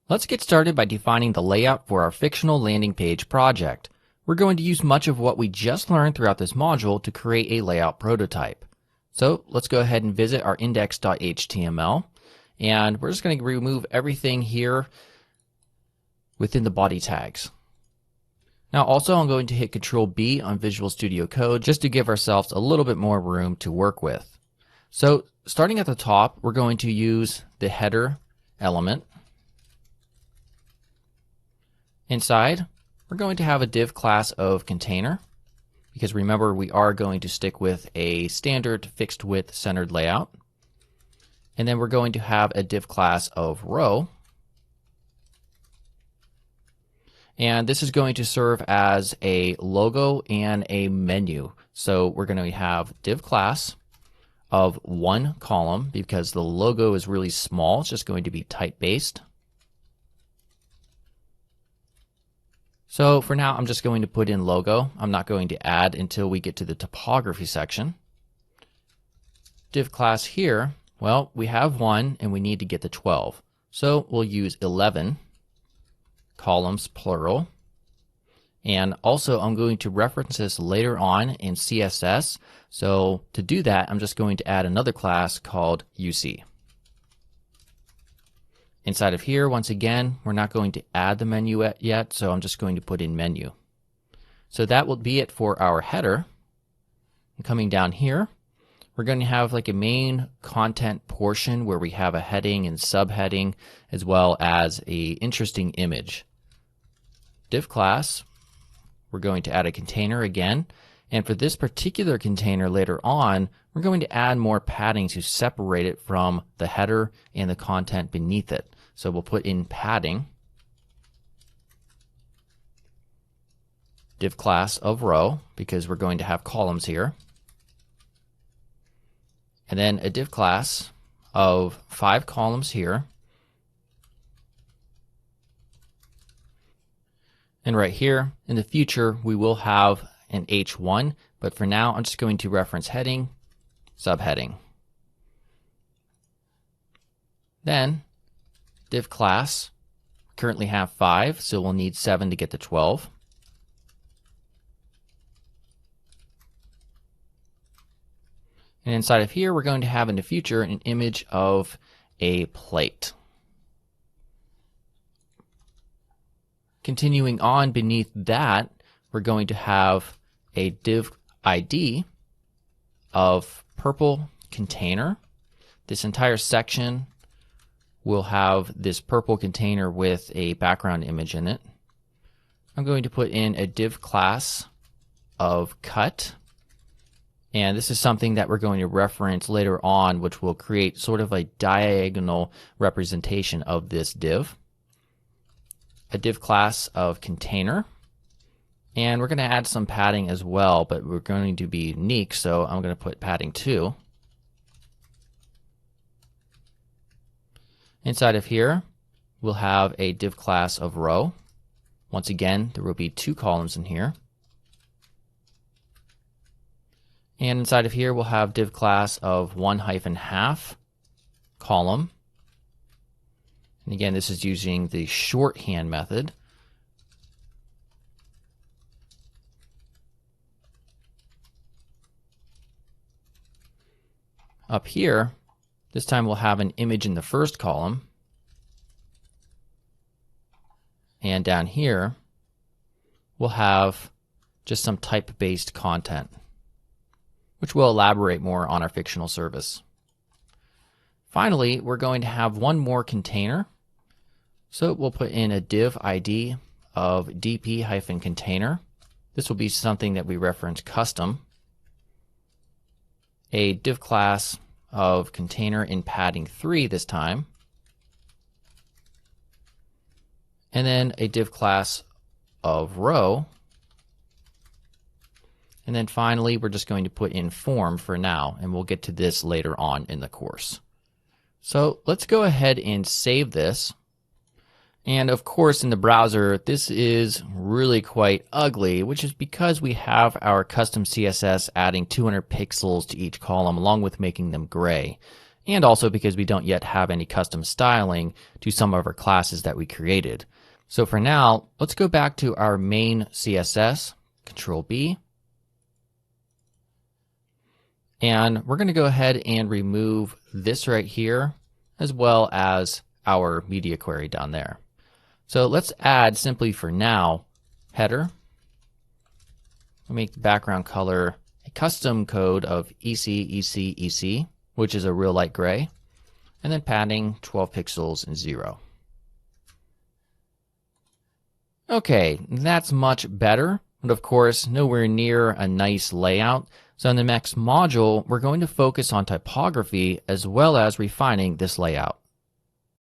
Let's get started by defining the layout for our fictional landing page project. We're going to use much of what we just learned throughout this module to create a layout prototype. So let's go ahead and visit our index.html, and we're just going to remove everything here within the body tags. Now also I'm going to hit Control B on Visual Studio Code just to give ourselves a little bit more room to work with. So starting at the top, we're going to use the header element. Inside, we're going to have a div class of container, because remember we are going to stick with a standard fixed width centered layout. And then we're going to have a div class of row. And this is going to serve as a logo and a menu. So we're going to have div class of one column because the logo is really small. It's just going to be type-based. So for now, I'm just going to put in logo. I'm not going to add until we get to the topography section. Div class here, well, we have 1 and we need to get to 12. So we'll use 11 columns plural. And also I'm going to reference this later on in CSS. So to do that, I'm just going to add another class called UC. Inside of here, once again, we're not going to add the menu yet, so I'm just going to put in menu. So that will be it for our header. And coming down here, we're going to have like a main content portion where we have a heading and subheading, as well as a interesting image. Div class, we're going to add a container again. And for this particular container later on, we're going to add more padding to separate it from the header and the content beneath it. So we'll put in padding, div class of row, because we're going to have columns here, and then a div class of 5 columns here, and right here in the future we will have an H1, but for now I'm just going to reference heading, subheading. Then div class, currently have 5, so we'll need 7 to get to 12. And inside of here, we're going to have in the future an image of a plate. Continuing on beneath that, we're going to have a div ID of purple container. This entire section will have this purple container with a background image in it. I'm going to put in a div class of cut, and this is something that we're going to reference later on, which will create sort of a diagonal representation of this div. A div class of container, and we're going to add some padding as well, but we're going to be unique, so I'm going to put padding 2. Inside of here, we'll have a div class of row. Once again, there will be 2 columns in here. And inside of here, we'll have div class of 1-half column. And again, this is using the shorthand method. Up here, this time we'll have an image in the first column. And down here, we'll have just some type-based content, which we'll elaborate more on our fictional service. Finally, we're going to have one more container. So we'll put in a div ID of dp-container. This will be something that we reference custom. A div class of container in padding 3 this time, and then a div class of row, and then finally we're just going to put in form for now, and we'll get to this later on in the course. So let's go ahead and save this. And of course in the browser this is really quite ugly, which is because we have our custom CSS adding 200 pixels to each column along with making them gray. and also because we don't yet have any custom styling to some of our classes that we created. So for now, let's go back to our main CSS, Control B, and we're going to go ahead and remove this right here, as well as our media query down there. So let's add, simply for now, header. We'll make the background color a custom code of EC, which is a real light gray, and then padding 12 pixels and 0. Okay, that's much better, but of course nowhere near a nice layout. So in the next module, we're going to focus on typography as well as refining this layout.